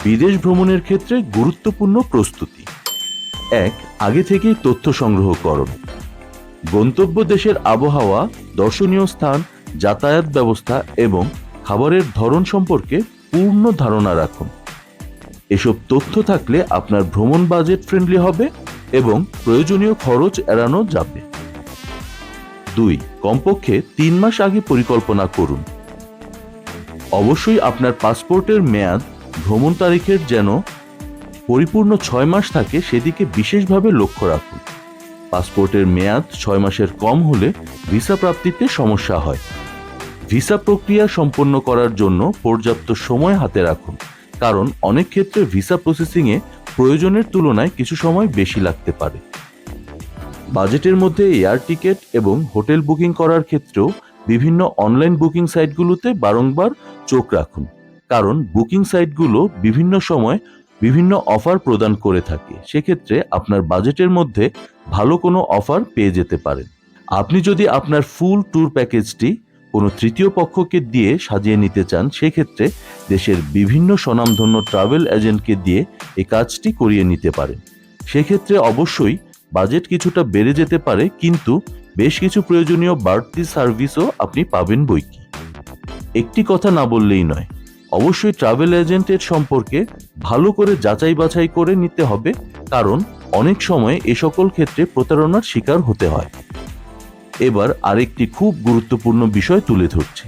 বিদেশ ভ্রমণের ক্ষেত্রে গুরুত্বপূর্ণ প্রস্তুতি। 1. আগে থেকেই তথ্য সংগ্রহ করুন। গন্তব্য দেশের আবহাওয়া, দর্শনীয় স্থান, যাতায়াত ব্যবস্থা এবং খাবারের ধরন সম্পর্কে পূর্ণ ধারণা রাখুন। এসব তথ্য থাকলে আপনার ভ্রমণ বাজেট ফ্রেন্ডলি হবে এবং প্রয়োজনীয় খরচ এড়ানো যাবে। 2. কমপক্ষে 3 মাস আগে পরিকল্পনা করুন। অবশ্যই আপনার পাসপোর্টের মেয়াদ ভ্রমণ তারিখের যেন পরিপূর্ণ 6 মাস থাকে সেদিকে বিশেষভাবে লক্ষ্য রাখুন। পাসপোর্টের মেয়াদ 6 মাসের কম হলে ভিসা প্রাপ্তিতে সমস্যা হয়। ভিসা প্রক্রিয়া সম্পন্ন করার জন্য পর্যাপ্ত সময় হাতে রাখুন, কারণ অনেক ক্ষেত্রে ভিসা প্রসেসিংয়ে প্রয়োজনের তুলনায় কিছু সময় বেশি লাগতে পারে। বাজেটের মধ্যে এয়ার টিকিট এবং হোটেল বুকিং করার ক্ষেত্রেও বিভিন্ন অনলাইন বুকিং সাইটগুলোতে বারংবার চোখ রাখুন, কারণ বুকিং সাইটগুলো বিভিন্ন সময় বিভিন্ন অফার প্রদান করে থাকে। সেক্ষেত্রে আপনার বাজেটের মধ্যে ভালো কোনো অফার পেয়ে যেতে পারেন। আপনি যদি আপনার ফুল ট্যুর প্যাকেজটি কোনো তৃতীয় পক্ষকে দিয়ে সাজিয়ে নিতে চান, সেক্ষেত্রে দেশের বিভিন্ন স্বনামধন্য ট্রাভেল এজেন্টকে দিয়ে এই কাজটি করিয়ে নিতে পারেন। সেক্ষেত্রে অবশ্যই বাজেট কিছুটা বেড়ে যেতে পারে, কিন্তু বেশ কিছু প্রয়োজনীয় বাড়তি সার্ভিসও আপনি পাবেন বৈকি। একটি কথা না বললেই নয়, অবশ্যই ট্রাভেল এজেন্টের সম্পর্কে ভালো করে যাচাই বাছাই করে নিতে হবে, কারণ অনেক সময় এ সকল ক্ষেত্রে প্রতারণার শিকার হতে হয়। এবার আরেকটি খুব গুরুত্বপূর্ণ বিষয় তুলে ধরছি।